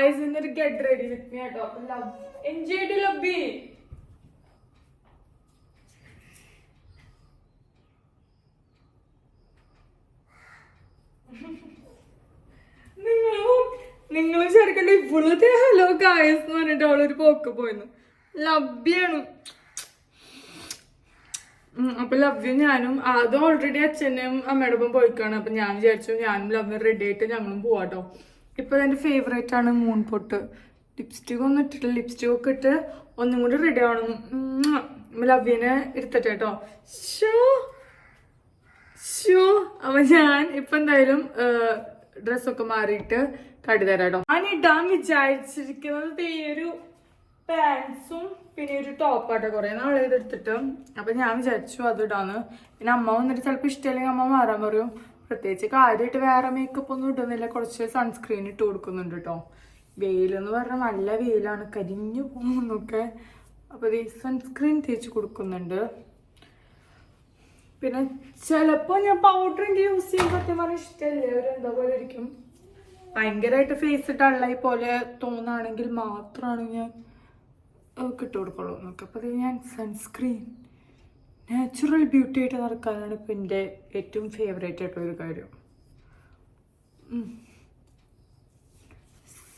Guys ഇന്നൊരു get ready with me കേട്ടോ. Love enjoy to love. നിങ്ങൾ ചേർക്കണ്ട ഇപ്പോഴത്തെ ഹലോ ഗായ്സ് എന്ന് പറഞ്ഞിട്ട് അവളൊരു പോക്ക് പോയിരുന്നു. ലവ്യാണ്. അപ്പൊ ലവ്യു ഞാനും അത് ഓൾറെഡി അച്ഛനും അമ്മയുടെ ഒപ്പം പോയിക്കാണ്. അപ്പൊ ഞാൻ വിചാരിച്ചു ഞാനും ലവ്യും റെഡി ആയിട്ട് ഞങ്ങളും പോവാട്ടോ. ഇപ്പൊ എന്റെ ഫേവറേറ്റ് ആണ് മൂൺ പൊട്ട്. ലിപ്സ്റ്റിക് ഒന്നും ഇട്ടിട്ടില്ല. ലിപ്സ്റ്റിക് ഒക്കെ ഇട്ട് ഒന്നും കൂടി റെഡി ആവണം. ലവ്യനെ ഇരുത്തട്ടെ കേട്ടോ. അപ്പൊ ഞാൻ ഇപ്പൊ എന്തായാലും ഡ്രസ്സൊക്കെ മാറിയിട്ട് കടി തരാം കേട്ടോ. ഞാൻ ഇടാൻ വിചാരിച്ചിരിക്കുന്നത് ഈ ഒരു പാൻസും പിന്നെ ഒരു ടോപ്പാട്ടോ. കുറെ നാളെ ഇതെടുത്തിട്ട് അപ്പൊ ഞാൻ വിചാരിച്ചു അത് ഇടാന്ന്. പിന്നെ അമ്മ വന്നിട്ട് ചിലപ്പോൾ ഇഷ്ടമല്ലെങ്കിൽ അമ്മ മാറാൻ പറയും. പ്രത്യേകിച്ച് കാര്യമായിട്ട് വേറെ മേക്കപ്പ് ഒന്നും ഇടുന്നില്ല. കുറച്ച് സൺസ്ക്രീൻ ഇട്ട് കൊടുക്കുന്നുണ്ട് കേട്ടോ. വെയിലെന്ന് പറഞ്ഞാൽ നല്ല വെയിലാണ്, കരിഞ്ഞു പോകുന്നൊക്കെ. അപ്പൊ ഈ സൺസ്ക്രീൻ തേച്ച് കൊടുക്കുന്നുണ്ട്. പിന്നെ ചിലപ്പോ ഞാൻ പൗഡർ എനിക്ക് യൂസ് ചെയ്യാൻ സത്യം പറഞ്ഞാൽ ഇഷ്ടമല്ലേ, ഒരു എന്താ പോലെ ഇരിക്കും. ഭയങ്കരമായിട്ട് ഫേസ് ഡള്ളായി പോലെ തോന്നുകയാണെങ്കിൽ മാത്രമാണ് ഞാൻ ഇട്ട് കൊടുക്കുള്ളൂ എന്നൊക്കെ. അപ്പോൾ അത് ഞാൻ സൺസ്ക്രീൻ നാച്ചുറൽ ബ്യൂട്ടി ആയിട്ട് നടക്കാനാണ് ഇപ്പം എൻ്റെ ഏറ്റവും ഫേവറേറ്റ് ആയിട്ടുള്ളൊരു കാര്യം.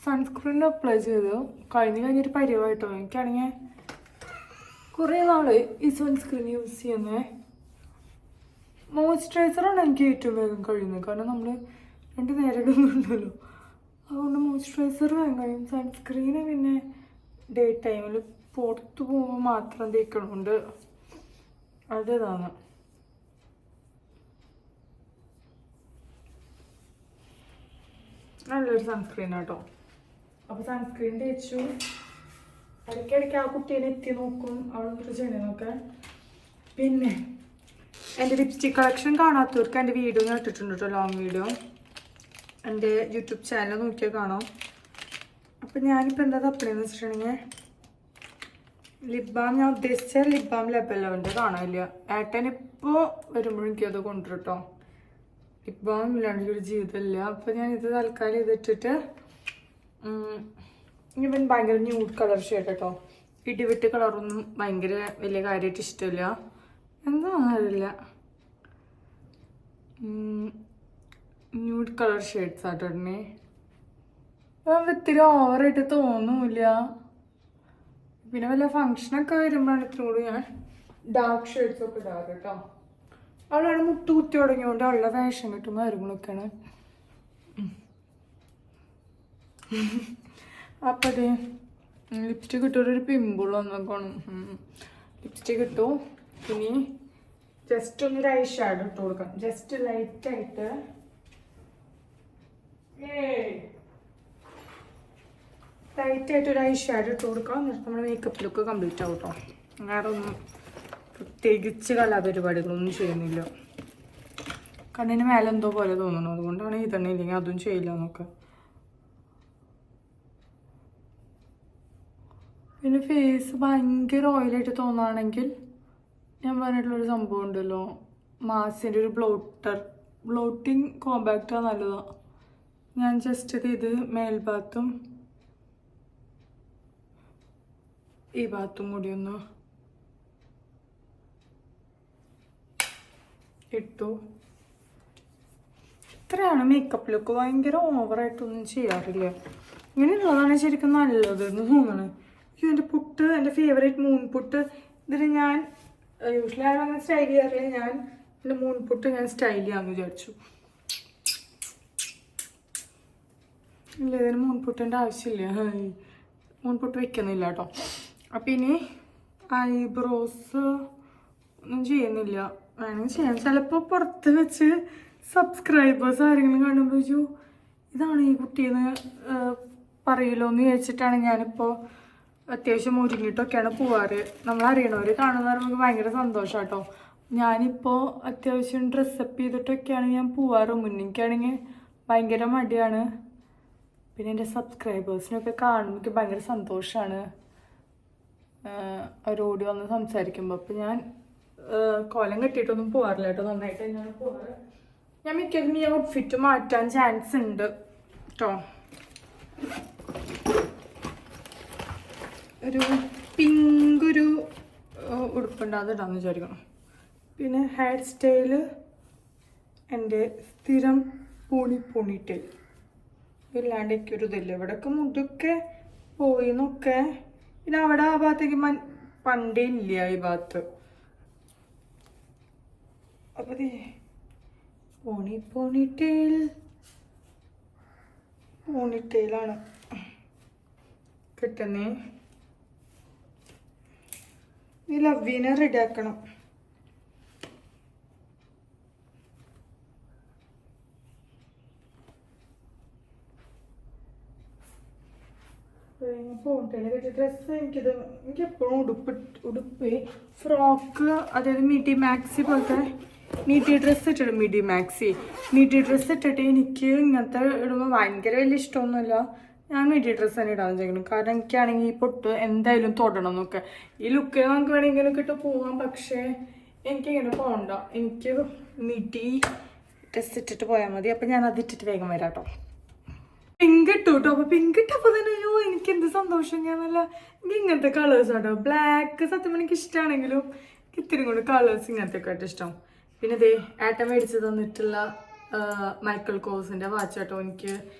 സൺസ്ക്രീൻ അപ്ലൈ ചെയ്തു കഴിഞ്ഞൊരു പരിവായിട്ടോ. എനിക്കാണെങ്കിൽ കുറേ നാള് ഈ സൺസ്ക്രീൻ യൂസ് ചെയ്യുന്നത്. മോയ്സ്ചറൈസറാണ് എനിക്ക് ഏറ്റവും വേഗം കഴിയുന്നത്. കാരണം നമ്മൾ 2 നേരം ഇടുന്നുണ്ടല്ലോ, അതുകൊണ്ട് മോയ്സ്ചറൈസർ വേഗം കഴിയും. സൺസ്ക്രീന് പിന്നെ ഡേ ടൈമിൽ പുറത്ത് പോകുമ്പോൾ മാത്രം തേക്കണമുണ്ട്. അതാണ് നല്ലൊരു സൺസ്ക്രീൻ കേട്ടോ. അപ്പോൾ സൺസ്ക്രീൻ തേച്ചു. ഇടയ്ക്കിടയ്ക്ക് ആ കുട്ടീനെ എത്തി നോക്കും അവളൊക്കെ ചെയ്യണമെന്നൊക്കെ. പിന്നെ എൻ്റെ ലിപ്സ്റ്റിക് കളക്ഷൻ കാണാത്തവർക്ക് എൻ്റെ വീഡിയോ ഞാൻ ഇട്ടിട്ടുണ്ട് കേട്ടോ, ലോങ് വീഡിയോ. എൻ്റെ യൂട്യൂബ് ചാനൽ നോക്കിയാൽ കാണാം. അപ്പം ഞാനിപ്പോൾ എന്താ തപ്പണെന്ന് വെച്ചിട്ടുണ്ടെങ്കിൽ ലിപ് ബാം ഞാൻ ഉദ്ദേശിച്ച ലിപ് ബാം ലെബലവൻ്റെ കാണാനില്ല. ഏട്ടൻ ഇപ്പോൾ വരുമ്പോഴും എനിക്കത് കൊണ്ടുവരും കേട്ടോ. ലിപ് ബാം ഇല്ലാണ്ട് ഒരു ജീവിതമില്ല. അപ്പോൾ ഞാനിത് തൽക്കാലം ഇതിട്ടിട്ട് ഇവൻ ഭയങ്കര ന്യൂഡ് കളർ ഷെയ്ഡ് കേട്ടോ. ഇടിവിട്ട് കളറൊന്നും ഭയങ്കര വലിയ കാര്യമായിട്ട് ഇഷ്ടമില്ല. എന്താണെന്ന് അറിയില്ല, ന്യൂഡ് കളർ ഷെയ്ഡ്സ് ആട്ടോ ഇടണേ. ഇത്തിരി ഓവറായിട്ട് തോന്നൂല. പിന്നെ വല്ല ഫങ്ഷനൊക്കെ വരുമ്പോഴാണ് ഇത്തിരി കൂടി ഞാൻ ഡാർക്ക് ഷെയ്ഡ്സ് ഒക്കെ ഇടാറ് കേട്ടോ. അവളാണ് മുട്ട് കുത്തി തുടങ്ങിയോണ്ട് അവളുടെ ഫാഷൻ കിട്ടുന്ന കാര്യങ്ങളൊക്കെയാണ്. അപ്പം അത് ലിപ്സ്റ്റിക് ഇട്ടൊരു പിമ്പിൾ വന്നൊക്കെ ലിപ്സ്റ്റിക് ഇട്ടു. പിന്നെ ജസ്റ്റ് ഒന്നൊരു ഐ ഷാഡോ ഇട്ട് കൊടുക്കാം. ജസ്റ്റ് ലൈറ്റായിട്ട് ഒരു ഐ ഷാഡോ ഇട്ട് കൊടുക്കാം. എന്നിട്ട് നമ്മുടെ മേക്കപ്പ് ലുക്ക് കംപ്ലീറ്റ് ആവും കേട്ടോ. വേറെ ഒന്നും പ്രത്യേകിച്ച് കലാപരിപാടികളൊന്നും ചെയ്യുന്നില്ല. കണ്ണിന് മേലെ എന്തോ പോലെ തോന്നുന്നു, അതുകൊണ്ടാണ് ഇതന്നെ, ഇല്ലെങ്കിൽ അതും ചെയ്യില്ല എന്നൊക്കെ. പിന്നെ ഫേസ് ഭയങ്കര ഓയിലായിട്ട് തോന്നുകയാണെങ്കിൽ ഞാൻ പറഞ്ഞിട്ടുള്ളൊരു സംഭവം ഉണ്ടല്ലോ, മാസിൻ്റെ ഒരു ബ്ലോട്ടിങ് കോമ്പാക്റ്റാണ് നല്ലതാണ്. ഞാൻ ജസ്റ്റ് ഇത് മേൽഭാഗത്തും ഈ ഭാഗത്തും കൂടി ഒന്ന് ഇട്ടു. ഇത്രയാണ് മേക്കപ്പ് ലുക്ക്. ഭയങ്കര ഓവറായിട്ടൊന്നും ചെയ്യാറില്ല. ഇങ്ങനെയുള്ളതാണ് ശരിക്കും നല്ലതെന്ന് തോന്നണേ. എൻ്റെ പുട്ട്, എൻ്റെ ഫേവറേറ്റ് മൂൺ പുട്ട്. ഇതിന് ഞാൻ യൂഷ്വലി ആരും അങ്ങനെ സ്റ്റൈൽ ചെയ്യാറില്ല. ഞാൻ എൻ്റെ മൂൺ പുട്ട് ഞാൻ സ്റ്റൈൽ ചെയ്യാമെന്ന് വിചാരിച്ചു. ഇല്ല, ഇതിന് മൂൺ പുട്ടിൻ്റെ ആവശ്യമില്ല. മൂൺ പുട്ട് വെക്കുന്നില്ല കേട്ടോ. അപ്പം ഇനി ഐബ്രോസ് ഒന്നും ചെയ്യുന്നില്ല. വേണമെങ്കിൽ ചെയ്യാം. ചിലപ്പോൾ പുറത്ത് വെച്ച് സബ്സ്ക്രൈബേഴ്സ് ആരെങ്കിലും കാണുമ്പോൾ ചോദിച്ചു ഇതാണ് ഈ കുട്ടിയെന്ന് പറയൂലോ എന്ന് വിചാരിച്ചിട്ടാണ് ഞാനിപ്പോൾ അത്യാവശ്യം ഒരുങ്ങിയിട്ടൊക്കെയാണ് പോവാറ്. നമ്മളറിയണവർ കാണുന്നവർ നമുക്ക് ഭയങ്കര സന്തോഷം കേട്ടോ. ഞാനിപ്പോൾ അത്യാവശ്യം ഡ്രസ്സപ്പ് ചെയ്തിട്ടൊക്കെയാണ് ഞാൻ പോവാറ്. മുന്നിലേക്കാണെങ്കിൽ ഭയങ്കര മടിയാണ്. പിന്നെ എൻ്റെ സബ്സ്ക്രൈബേഴ്സിനൊക്കെ കാണുമ്പോൾ എനിക്ക് ഭയങ്കര സന്തോഷമാണ് അവരോട് വന്ന് സംസാരിക്കുമ്പോൾ. അപ്പോൾ ഞാൻ കോലം കെട്ടിയിട്ടൊന്നും പോകാറില്ല കേട്ടോ. നന്നായിട്ട് തന്നെയാണ് പോകാറ്. ഞാൻ മിക്കതും ഈ ഔട്ട്ഫിറ്റ് മാറ്റാൻ ചാൻസ് ഉണ്ട് കേട്ടോ. ഒരു പിങ്ക് ഒരു ഉടുപ്പുണ്ട്, അത് ഇടാന്ന് വിചാരിക്കണം. പിന്നെ ഹെയർ സ്റ്റൈല് എൻ്റെ സ്ഥിരം പോണിറ്റെയിൽ ഇല്ലാണ്ട് എനിക്കൊരു ഇതില്ല. ഇവിടെയൊക്കെ മുതൊക്കെ പോയി എന്നൊക്കെ. പിന്നെ അവിടെ ആ ഭാഗത്തേക്ക് പണ്ടേ ഇല്ല ഈ ഭാഗത്ത്. അപ്പൊ പോണിറ്റെയിലാണ് കിട്ടുന്നേ. ഈ ലവ്വിനെ റെഡി ആക്കണം. ഡ്രസ്സ് എനിക്ക് എപ്പോഴും ഉടുപ്പ് ഫ്രോക്ക്, അതായത് മിഡി മാക്സി പോലത്തെ നീട്ടി ഡ്രസ്സ് ഇട്ടിട്ട് മിഡി ഡ്രസ്സ് ഇട്ടിട്ട് എനിക്ക് ഇങ്ങനത്തെ ഇടുമ്പോൾ ഭയങ്കര വലിയ ഇഷ്ടമൊന്നുമില്ല. ഞാൻ മിഡി ഡ്രസ്സ് തന്നെ ഇടാൻ ചെയ്യണം. കാരണം എനിക്കാണെങ്കിൽ ഈ പൊട്ട് എന്തായാലും തൊടണം എന്നൊക്കെ. ഈ ലുക്കിൽ നമുക്ക് വേണമെങ്കിലൊക്കെ ഇട്ട് പോവാം, പക്ഷേ എനിക്കിങ്ങനെ പോകണ്ട. എനിക്ക് മിഡി ഡ്രസ്സ് ഇട്ടിട്ട് പോയാൽ മതി. അപ്പം ഞാൻ അത് ഇട്ടിട്ട് വേഗം വരാം കേട്ടോ. പിങ്ക് ഇട്ടു കേട്ടോ. അപ്പൊ പിങ്ക് ഇട്ടപ്പോ തന്നെ അയ്യോ എനിക്ക് എന്ത് സന്തോഷം. ഞാൻ നല്ല എനിക്ക് ഇങ്ങനത്തെ കളേഴ്സ് ആട്ടോ. ബ്ലാക്ക് സത്യം എനിക്ക് ഇഷ്ടമാണെങ്കിലും ഇത്തിരി കൂടെ കളേഴ്സ് ഇങ്ങനത്തെ ഒക്കെ ആയിട്ട് ഇഷ്ടം. പിന്നെ ദേ ഏട്ടൻ മേടിച്ച് തന്നിട്ടുള്ള മൈക്കിൾ കോഴ്സിന്റെ വാച്ച് കേട്ടോ എനിക്ക്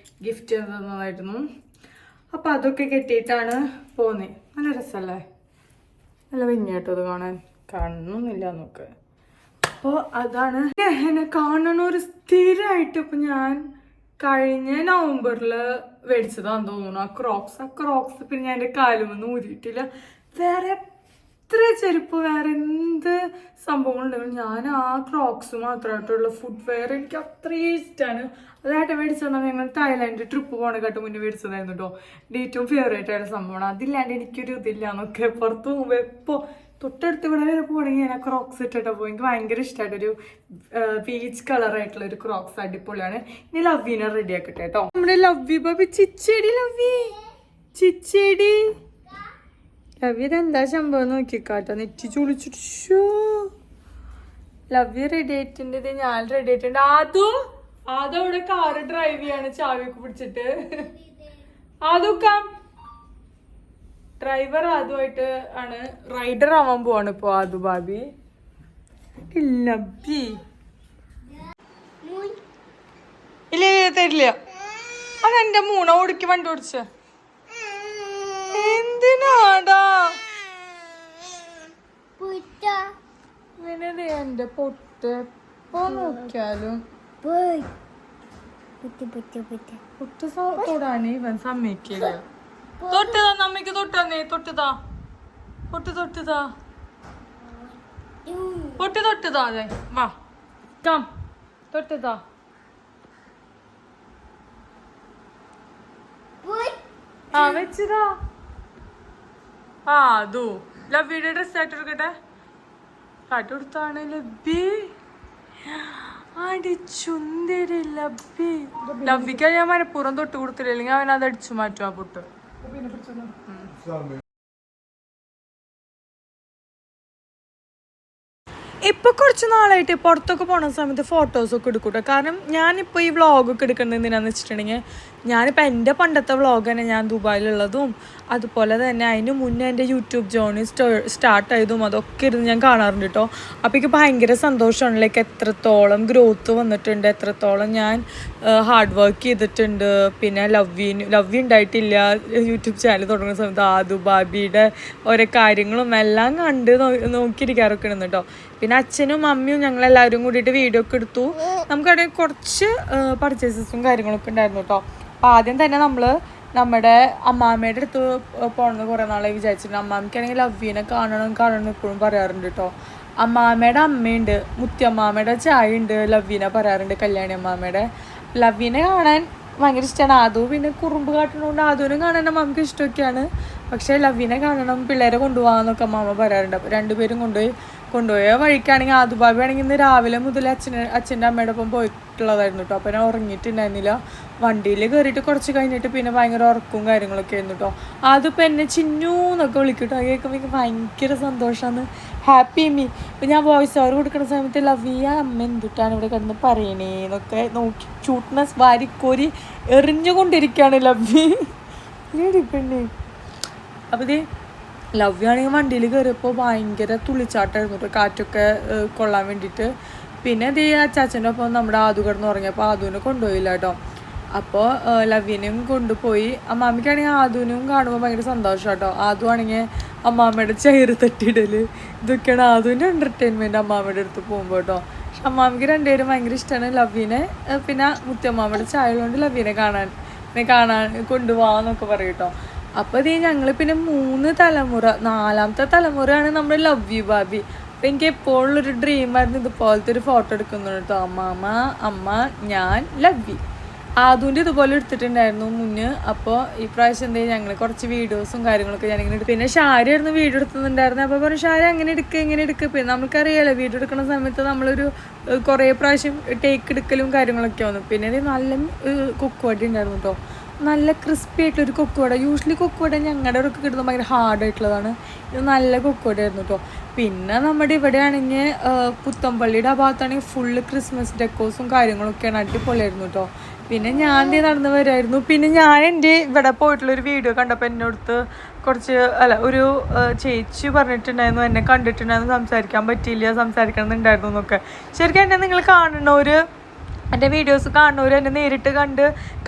ഗിഫ്റ്റ് തന്നതായിരുന്നു. അപ്പൊ അതൊക്കെ കെട്ടിയിട്ടാണ് പോന്നെ. നല്ല രസമല്ലേ, നല്ല ഭംഗിയായിട്ടോ അത് കാണുന്നില്ല നോക്ക്. അപ്പോൾ അതാണ് എന്നെ കാണണൊരു സ്ഥിരമായിട്ട്. ഇപ്പൊ ഞാൻ കഴിഞ്ഞ നവംബറിൽ മേടിച്ചതാന്ന് തോന്നുന്നു ആ ക്രോക്സ്. പിന്നെ ഞാൻ എൻ്റെ കാലുമൊന്നും ഊരിയിട്ടില്ല. വേറെ എത്ര ചെരുപ്പ് വേറെ എന്ത് സംഭവങ്ങളുണ്ടെങ്കിലും ഞാൻ ആ ക്രോക്സ് മാത്രമായിട്ടുള്ള ഫുഡ് വെയർ എനിക്ക് അത്രയും ഇഷ്ടമാണ്. അതായിട്ട് മേടിച്ചത് ഞങ്ങൾ തായ്ലാൻഡ് ട്രിപ്പ് പോകണ കേട്ടോ മുന്നേ മേടിച്ചതായിരുന്നു കേട്ടോ. എൻ്റെ ഏറ്റവും ഫേവറേറ്റ് ആയിട്ടുള്ള സംഭവമാണ്. അതില്ലാണ്ട് എനിക്കൊരു ഇതില്ല എന്നൊക്കെ. പുറത്ത് പോകുമ്പോൾ എപ്പോൾ തൊട്ടടുത്ത് ഇവിടെ വരെ പോകണമെങ്കിൽ ഞാൻ ആ ക്രോക്സ് ഇട്ടിട്ട് പോകും. എനിക്ക് ഭയങ്കര ഇഷ്ടമായിട്ടൊരു പീച്ച് കളറായിട്ടുള്ള ഒരു ക്രോക്സ് അടിപൊളിയാണ്. ഇനി ലവ്വിനെ റെഡി ആക്കട്ടെ കേട്ടോ. നമ്മുടെ ലവ്വി ബാബി ചിച്ചേടി ലവ്വി ഇതെന്താ സംഭവം നോക്കിക്കാട്ടോ. നെറ്റി ചുളിച്ചിട്ട് ലവ്വി റെഡി ആയിട്ടുണ്ട്. ഞാൻ റെഡി ആയിട്ടുണ്ട്. അതും അവിടെ കാറ് ഡ്രൈവ് ചെയ്യാണ് ചാവിയൊക്കെ പിടിച്ചിട്ട്. ഡ്രൈവർ അതുമായിട്ട് ആണ് റൈഡർ ആവാൻ പോവാണ് ഇപ്പൊ ആദു ബാബി. ലവ്വി ഇല്ല തരില്ല. അതെന്റെ മൂണ ഓടിക്ക് വണ്ടി ഓടിച്ച എന്തിനാടാ ഇവനത് എന്റെ പൊട്ട് എപ്പോ നോക്കിയാലും പൊട്ട് തൊടാന് ഇവൻ സമ്മതിക്കില്ല. തൊട്ടുതാ നമ്മക്ക് തൊട്ടന്നേ. തൊട്ടുതാ അതെ വാ കം തൊട്ടുതാ. ആ വെച്ചതാ. അതോ ലവ്വിയുടെ ഡ്രസ് ആയിട്ട് എടുക്കട്ടെ. കാട്ടുകൊടുത്താണ് ലവ്വി. അടിച്ചുന്തരി ലവ്വിക്ക് ഞാൻ മനപ്പൂർവ്വം തൊട്ട് കൊടുത്തില്ല, അല്ലെങ്കിൽ അവൻ അത് അടിച്ചു മാറ്റും ആ പൊട്ട്. ഇപ്പൊ കുറച്ച് നാളായിട്ട് പുറത്തൊക്കെ പോണ സമയത്ത് ഫോട്ടോസൊക്കെ എടുക്കൂട്ടോ. കാരണം ഞാനിപ്പോൾ ഈ വ്ളോഗൊക്കെ എടുക്കുന്നത് എന്തിനാന്ന് വെച്ചിട്ടുണ്ടെങ്കിൽ ഞാനിപ്പോൾ എൻ്റെ പണ്ടത്തെ വ്ളോഗ് തന്നെ ഞാൻ ദുബായിലുള്ളതും അതുപോലെ തന്നെ അതിന് മുന്നേ എൻ്റെ യൂട്യൂബ് ജേർണി സ്റ്റാർട്ട് ചെയ്തതും അതൊക്കെ ഇരുന്ന് ഞാൻ കാണാറുണ്ട് കേട്ടോ. അപ്പോൾ എനിക്ക് ഭയങ്കര സന്തോഷമാണ്. ലൈക്ക് എത്രത്തോളം ഗ്രോത്ത് വന്നിട്ടുണ്ട്, എത്രത്തോളം ഞാൻ ഹാർഡ് വർക്ക് ചെയ്തിട്ടുണ്ട്. പിന്നെ ലവ്വി ഉണ്ടായിട്ടില്ല യൂട്യൂബ് ചാനൽ തുടങ്ങുന്ന സമയത്ത് ആദു ബാബിയുടെ ഓരോ കാര്യങ്ങളും എല്ലാം കണ്ട് നോക്കിയിരിക്കാറൊക്കെ ഉണ്ട് കേട്ടോ. പിന്നെ അച്ഛനും അമ്മയും ഞങ്ങളെല്ലാവരും കൂടിയിട്ട് വീഡിയോ ഒക്കെ എടുത്തു. നമുക്കവിടെ കുറച്ച് പർച്ചേസസും കാര്യങ്ങളൊക്കെ ഉണ്ടായിരുന്നു കേട്ടോ. അപ്പോൾ ആദ്യം തന്നെ നമ്മൾ നമ്മുടെ അമ്മാമ്മയുടെ അടുത്ത് പോകണമെന്ന് കുറേ നാളെ വിചാരിച്ചിട്ടുണ്ട്. അമ്മാമ്മയ്ക്കാണെങ്കിൽ ലവ്വിനെ കാണണം എപ്പോഴും പറയാറുണ്ട് കേട്ടോ. അമ്മാമ്മയുടെ അമ്മയുണ്ട്, മുത്തിയമ്മാമ്മയുടെ ചായ ഉണ്ട്, ലവ്വിനെ പറയാറുണ്ട്, കല്യാണി അമ്മാമ്മയുടെ. ലവ്വിനെ കാണാൻ ഭയങ്കര ഇഷ്ടമാണ്. ആദു പിന്നെ കുറുമ്പ് കാട്ടുന്നതുകൊണ്ട് ആദുവിനെ കാണാൻ അമ്മക്ക് ഇഷ്ടമൊക്കെയാണ്. പക്ഷേ ലവ്വിനെ കാണണം, പിള്ളേരെ കൊണ്ടുപോകാമെന്നൊക്കെ അമ്മാമ്മ പറയാറുണ്ട്. അപ്പോൾ രണ്ടുപേരും കൊണ്ടുപോയ വഴിക്കാണെങ്കിൽ ആദുബാബി ആണെങ്കിൽ ഇന്ന് രാവിലെ മുതൽ അച്ഛൻ്റെ അമ്മയുടെ ഒപ്പം പോയിട്ടുള്ളതായിരുന്നു കേട്ടോ. അപ്പോൾ ഞാൻ ഉറങ്ങിയിട്ടുണ്ടായിരുന്നില്ല. വണ്ടിയിൽ കയറിയിട്ട് കുറച്ച് കഴിഞ്ഞിട്ട് പിന്നെ ഭയങ്കര ഉറക്കവും കാര്യങ്ങളൊക്കെ ആയിരുന്നു കേട്ടോ. അതിപ്പോൾ എന്നെ ചിന്നു എന്നൊക്കെ വിളിക്കട്ടോ. അത് കേൾക്കുമ്പോൾ എനിക്ക് ഭയങ്കര സന്തോഷമാണ്. Happy me. ഇപ്പം ഞാൻ വോയിസ് ഓവർ കൊടുക്കുന്ന സമയത്ത് ലവ്വിയ അമ്മ എന്തിട്ടാണ് ഇവിടെ കിടന്ന് പറയണേന്നൊക്കെ നോക്കി ക്യൂട്ട്നെസ് വാരിക്കോരി എറിഞ്ഞുകൊണ്ടിരിക്കുകയാണ് ലവ്വി. പെണ്ണേ. അപ്പോൾ ഇത് ലവ് ആണെങ്കിൽ വണ്ടിയിൽ കയറിയപ്പോൾ ഭയങ്കര തുള്ളിച്ചാട്ടമായിരുന്നു കേട്ടോ, കാറ്റൊക്കെ കൊള്ളാൻ വേണ്ടിയിട്ട്. പിന്നെ ഇത് അച്ചാച്ചൻ്റെ ഒപ്പം നമ്മുടെ ആദു കിടന്ന് ഉറങ്ങിയപ്പോൾ ആദുവിനെ കൊണ്ടുപോയില്ല കേട്ടോ. അപ്പോൾ ലവ്വിനെയും കൊണ്ടുപോയി. അമ്മാമ്മയ്ക്കാണെങ്കിൽ ആദുവിനും കാണുമ്പോൾ ഭയങ്കര സന്തോഷം കേട്ടോ. ആദു ആണെങ്കിൽ അമ്മാമ്മയുടെ ചെയറ് തട്ടിയിടൽ, ഇതൊക്കെയാണ് ആദുവിൻ്റെ എൻ്റർടൈൻമെൻറ്റ് അമ്മാമ്മയുടെ അടുത്ത് പോകുമ്പോൾ കേട്ടോ. പക്ഷെ അമ്മാമ്മയ്ക്ക് രണ്ടുപേരും ഭയങ്കര ഇഷ്ടമാണ് ലവ്വിനെ. പിന്നെ മുത്തമ്മാമ്മയുടെ ചായ കൊണ്ട് ലവ്വിനെ കാണാൻ കൊണ്ടുപോകാമെന്നൊക്കെ പറയും കേട്ടോ. അപ്പോൾ ഇത് ഞങ്ങൾ പിന്നെ 3 തലമുറ, 4ാമത്തെ തലമുറയാണ് നമ്മുടെ ലവ്യു ബാബി. അപ്പം എനിക്ക് എപ്പോഴും ഒരു ഡ്രീമായിരുന്നു ഇതുപോലത്തെ ഒരു ഫോട്ടോ എടുക്കുന്നത് കേട്ടോ. അമ്മാമ്മ, അമ്മ, ഞാൻ, ലവ്വി. ആദുവിൻ്റെ ഇതുപോലെ എടുത്തിട്ടുണ്ടായിരുന്നു മുന്നേ. അപ്പോൾ ഈ പ്രാവശ്യം എന്തെങ്കിലും ഞങ്ങൾ കുറച്ച് വീഡിയോസും കാര്യങ്ങളൊക്കെ ഞാനിങ്ങനെ എടുക്കും. പിന്നെ ഷാരി ആയിരുന്നു വീഡിയോ എടുക്കുന്നുണ്ടായിരുന്നു. അപ്പോൾ പറഞ്ഞു ഷാരി അങ്ങനെ എടുക്കുക. പിന്നെ നമുക്കറിയാലോ വീഡിയോ എടുക്കുന്ന സമയത്ത് നമ്മളൊരു കുറേ പ്രാവശ്യം ടേക്ക് എടുക്കലും കാര്യങ്ങളൊക്കെ വന്നു. പിന്നെ ഇത് നല്ല കുക്കുവടി ഉണ്ടായിരുന്നു കേട്ടോ, നല്ല ക്രിസ്പി ആയിട്ടുള്ളൊരു കൊക്കുവട. യൂഷ്വലി കൊക്കുവട ഞങ്ങളുടെ ഒക്കെ കിട്ടുന്നത് ഭയങ്കര ഹാർഡായിട്ടുള്ളതാണ്. ഇത് നല്ല കൊക്കുവടയായിരുന്നു കേട്ടോ. പിന്നെ നമ്മുടെ ഇവിടെ ആണെങ്കിൽ പുത്തമ്പള്ളിയുടെ ആ ഭാഗത്താണെങ്കിൽ ഫുള്ള് ക്രിസ്മസ് ഡെക്കോസും കാര്യങ്ങളൊക്കെയാണ്, അടിപൊളിയായിരുന്നു കേട്ടോ. പിന്നെ ഞാൻ നടന്ന് വരുമായിരുന്നു. പിന്നെ ഞാൻ എൻ്റെ ഇവിടെ പോയിട്ടുള്ളൊരു വീഡിയോ കണ്ടപ്പോൾ എന്നോടത്ത് ഒരു ചേച്ചി പറഞ്ഞിട്ടുണ്ടായിരുന്നു, എന്നെ കണ്ടിട്ടുണ്ടായിരുന്നു, സംസാരിക്കാൻ പറ്റിയില്ല, സംസാരിക്കണമെന്നുണ്ടായിരുന്നു എന്നൊക്കെ. ശരിക്കും എന്നെ നിങ്ങൾ കാണുന്നവർ, എൻ്റെ വീഡിയോസ് കാണുന്നവർ എന്നെ നേരിട്ട്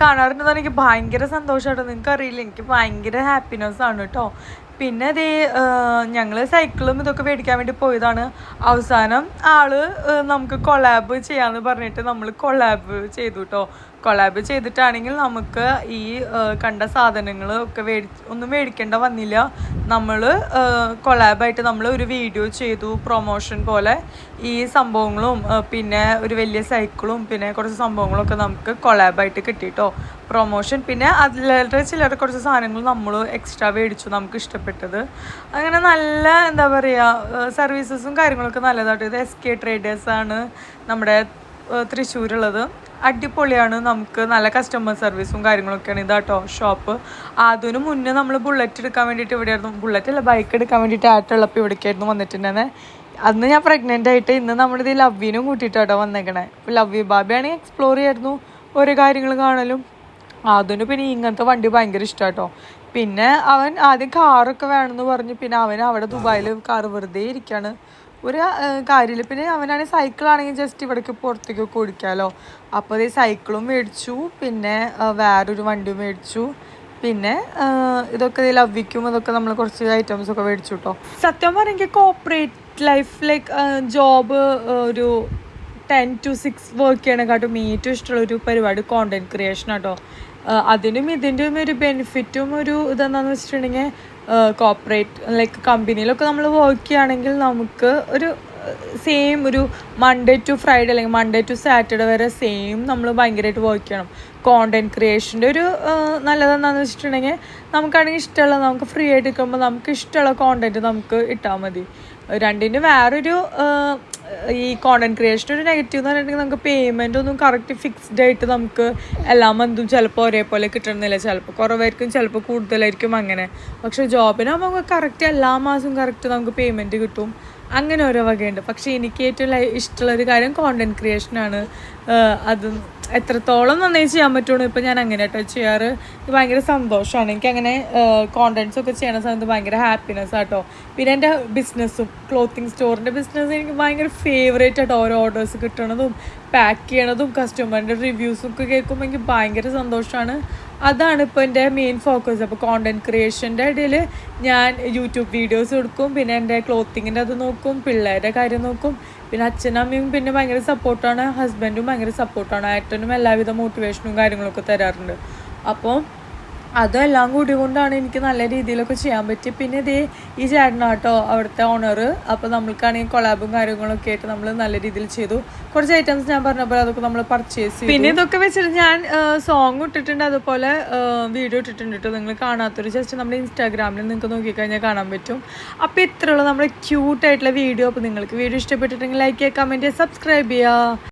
കാണാറുണ്ടെന്ന് എനിക്ക് ഭയങ്കര സന്തോഷമായിട്ടോ. നിങ്ങൾക്കറിയില്ല, എനിക്ക് ഭയങ്കര ഹാപ്പിനെസ്സാണ് കേട്ടോ. പിന്നെ അതേ ഞങ്ങൾ സൈക്കിളും ഇതൊക്കെ മേടിക്കാൻ വേണ്ടി പോയതാണ്. അവസാനം നമുക്ക് കൊളാബ് ചെയ്യാമെന്ന് പറഞ്ഞിട്ട് നമ്മൾ കൊളാബ് ചെയ്തു കേട്ടോ. കൊളാബ് ചെയ്തിട്ടാണെങ്കിൽ നമുക്ക് ഈ കണ്ട സാധനങ്ങൾ ഒക്കെ ഒന്നും മേടിക്കേണ്ട വന്നില്ല. നമ്മൾ കൊളാബായിട്ട് നമ്മൾ ഒരു വീഡിയോ ചെയ്തു, പ്രൊമോഷൻ പോലെ. ഈ സംഭവങ്ങളും പിന്നെ ഒരു വലിയ സൈക്കിളും പിന്നെ കുറച്ച് സംഭവങ്ങളൊക്കെ നമുക്ക് കൊളാബായിട്ട് കിട്ടിയിട്ടോ, പ്രൊമോഷൻ. പിന്നെ അതിലെ ചിലർ കുറച്ച് സാധനങ്ങൾ നമ്മൾ എക്സ്ട്രാ മേടിച്ചു നമുക്ക് ഇഷ്ടപ്പെട്ടത്. അങ്ങനെ നല്ല എന്താ പറയുക, സർവീസസും കാര്യങ്ങളൊക്കെ നല്ലതായിട്ട്. ഇത് SK ട്രേഡേഴ്സാണ് നമ്മുടെ തൃശ്ശൂരുള്ളത്. അടിപൊളിയാണ്, നമുക്ക് നല്ല കസ്റ്റമർ സർവീസും കാര്യങ്ങളൊക്കെയാണ്. ഇതാട്ടോ ഷോപ്പ്. അതിന് മുന്നേ നമ്മൾ ബുള്ളറ്റ് എടുക്കാൻ വേണ്ടിയിട്ട് ഇവിടെയായിരുന്നു, ബുള്ളറ്റല്ല ബൈക്ക് എടുക്കാൻ വേണ്ടിയിട്ട് ആയിട്ടുള്ളപ്പോൾ ഇവിടേക്കായിരുന്നു വന്നിട്ടുണ്ടെന്ന്. അന്ന് ഞാൻ പ്രഗ്നൻ്റ് ആയിട്ട്. ഇന്ന് നമ്മളിത് ലവ്വിനും കൂട്ടിയിട്ടാട്ടോ വന്നേക്കണേ. ലവ്വി ബാബയാണെങ്കിൽ എക്സ്പ്ലോർ ചെയ്യായിരുന്നു, ഓരോ കാര്യങ്ങൾ കാണലും. അതിന് പിന്നെ ഇങ്ങനത്തെ വണ്ടി ഭയങ്കര ഇഷ്ടമാട്ടോ. പിന്നെ അവൻ ആദ്യം കാറൊക്കെ വേണമെന്ന് പറഞ്ഞു. പിന്നെ അവൻ അവിടെ ദുബായിൽ കാറ് വെറുതെ ഇരിക്കുകയാണ്, ഒരു കാര്യമില്ല. പിന്നെ അവനാണെങ്കിൽ സൈക്കിളാണെങ്കിൽ ജസ്റ്റ് ഇവിടേക്ക് പുറത്തേക്കൊക്കെ ഓടിക്കാമല്ലോ. അപ്പോൾ ഈ സൈക്കിളും മേടിച്ചു, പിന്നെ വേറൊരു വണ്ടിയും മേടിച്ചു. പിന്നെ ഇതൊക്കെ ലവ്വിക്കും ഇതൊക്കെ നമ്മൾ കുറച്ച് ഐറ്റംസൊക്കെ മേടിച്ചു കേട്ടോ. സത്യം പറഞ്ഞെങ്കിൽ കോർപ്പറേറ്റ് ലൈഫ് ജോബ് ഒരു 10 to 6 വർക്ക് ചെയ്യണേക്കാട്ടും ഏറ്റവും ഇഷ്ടമുള്ളൊരു പരിപാടി കോണ്ടന്റ് ക്രിയേഷൻ കേട്ടോ. അതിനും ഇതിൻ്റെയും ഒരു ബെനിഫിറ്റും ഒരു ഇതെന്താണെന്ന് വെച്ചിട്ടുണ്ടെങ്കിൽ കോർപ്പറേറ്റ് കമ്പനിയിലൊക്കെ നമ്മൾ വർക്ക് ചെയ്യുകയാണെങ്കിൽ നമുക്ക് ഒരു സെയിം ഒരു മൺഡേ ടു ഫ്രൈഡേ അല്ലെങ്കിൽ മൺഡേ ടു സാറ്റർഡേ വരെ സെയിം നമ്മൾ ഭയങ്കരമായിട്ട് വർക്ക് ചെയ്യണം. കോണ്ടന്റ് ക്രിയേഷൻ്റെ ഒരു നല്ലതെന്താണെന്ന് വെച്ചിട്ടുണ്ടെങ്കിൽ നമുക്കാണെങ്കിൽ ഇഷ്ടമുള്ള, നമുക്ക് ഫ്രീ ആയിട്ട് നിൽക്കുമ്പോൾ നമുക്ക് ഇഷ്ടമുള്ള കോണ്ടന്റ് നമുക്ക് ഇട്ടാൽ മതി. രണ്ടിൻ്റെ വേറൊരു ഈ കോണ്ടന്റ് ക്രിയേഷൻ ഒരു നെഗറ്റീവ് എന്ന് പറഞ്ഞിട്ടുണ്ടെങ്കിൽ നമുക്ക് പേയ്മെൻ്റ് ഒന്നും കറക്റ്റ് ഫിക്സ്ഡ് ആയിട്ട് നമുക്ക് എല്ലാ മന്തും ചിലപ്പോൾ ഒരേപോലെ കിട്ടണമെന്നില്ല, ചിലപ്പോൾ കുറവായിരിക്കും, ചിലപ്പോൾ കൂടുതലായിരിക്കും അങ്ങനെ. പക്ഷേ ജോബിനാകുമ്പോൾ നമുക്ക് കറക്റ്റ് എല്ലാ മാസവും കറക്റ്റ് നമുക്ക് പേയ്മെൻറ്റ് കിട്ടും, അങ്ങനെ ഓരോ വകയുണ്ട്. പക്ഷേ എനിക്ക് ഏറ്റവും ഇഷ്ടമുള്ളൊരു കാര്യം കോണ്ടന്റ് ക്രിയേഷനാണ്. അത് എത്രത്തോളം നന്നായി ചെയ്യാൻ പറ്റുള്ളൂ ഇപ്പോൾ ഞാൻ അങ്ങനെ കേട്ടോ ചെയ്യാറ്. ഇത് ഭയങ്കര സന്തോഷമാണ് എനിക്കങ്ങനെ കോണ്ടൻറ്റ്സ് ഒക്കെ ചെയ്യണ സമയത്ത് ഭയങ്കര ഹാപ്പിനെസ് ആട്ടോ. പിന്നെ എൻ്റെ ബിസിനസ്സും ക്ലോത്തിങ് സ്റ്റോറിൻ്റെ ബിസിനസ് എനിക്ക് ഭയങ്കര ഫേവറേറ്റ് ആട്ടോ. ഓരോ ഓർഡേഴ്സ് കിട്ടണതും പാക്ക് ചെയ്യണതും കസ്റ്റമറിൻ്റെ റിവ്യൂസും ഒക്കെ കേൾക്കുമ്പോൾ എനിക്ക് ഭയങ്കര സന്തോഷമാണ്. അതാണ് ഇപ്പോൾ എൻ്റെ മെയിൻ ഫോക്കസ്. അപ്പോൾ കോണ്ടന്റ് ക്രിയേഷൻ്റെ ഇടയിൽ ഞാൻ യൂട്യൂബ് വീഡിയോസ് എടുക്കും, പിന്നെ എൻ്റെ ക്ലോത്തിങ്ങിൻ്റെ അത് നോക്കും, പിള്ളേരുടെ കാര്യം നോക്കും. പിന്നെ അച്ഛനമ്മയും പിന്നെ ഭയങ്കര സപ്പോർട്ടാണ്, ഹസ്ബൻഡും ഭയങ്കര സപ്പോർട്ടാണ്, ഏട്ടനും എല്ലാവിധ മോട്ടിവേഷനും കാര്യങ്ങളൊക്കെ തരാറുണ്ട്. അപ്പോൾ അതെല്ലാം കൂടി കൊണ്ടാണ് എനിക്ക് നല്ല രീതിയിലൊക്കെ ചെയ്യാൻ പറ്റി. പിന്നെ ഇതേ ഈ ചേട്ടനാട്ടോ അവിടുത്തെ ഓണർ. അപ്പോൾ നമ്മൾക്കാണെങ്കിൽ കൊളാബും കാര്യങ്ങളൊക്കെ ആയിട്ട് നമ്മൾ നല്ല രീതിയിൽ ചെയ്തു. കുറച്ച് ഐറ്റംസ് ഞാൻ പറഞ്ഞപ്പോൾ അതൊക്കെ നമ്മൾ പർച്ചേസ് ചെയ്തു. പിന്നെ ഇതൊക്കെ വെച്ചിട്ട് ഞാൻ സോങ് ഇട്ടിട്ടുണ്ട്, അതുപോലെ വീഡിയോ ഇട്ടിട്ടുണ്ട് കേട്ടോ. നിങ്ങൾ കാണാത്തൊരു ജസ്റ്റ് നമ്മുടെ ഇൻസ്റ്റാഗ്രാമിൽ നിങ്ങൾക്ക് നോക്കിക്കഴിഞ്ഞാൽ കാണാൻ പറ്റും. അപ്പോൾ ഇത്രയുള്ള നമ്മുടെ ക്യൂട്ടായിട്ടുള്ള വീഡിയോ. അപ്പോൾ നിങ്ങൾക്ക് വീഡിയോ ഇഷ്ടപ്പെട്ടിട്ടുണ്ടെങ്കിൽ ലൈക്ക് ചെയ്യുക, കമൻറ്റ് ചെയ്യുക, സബ്സ്ക്രൈബ് ചെയ്യുക.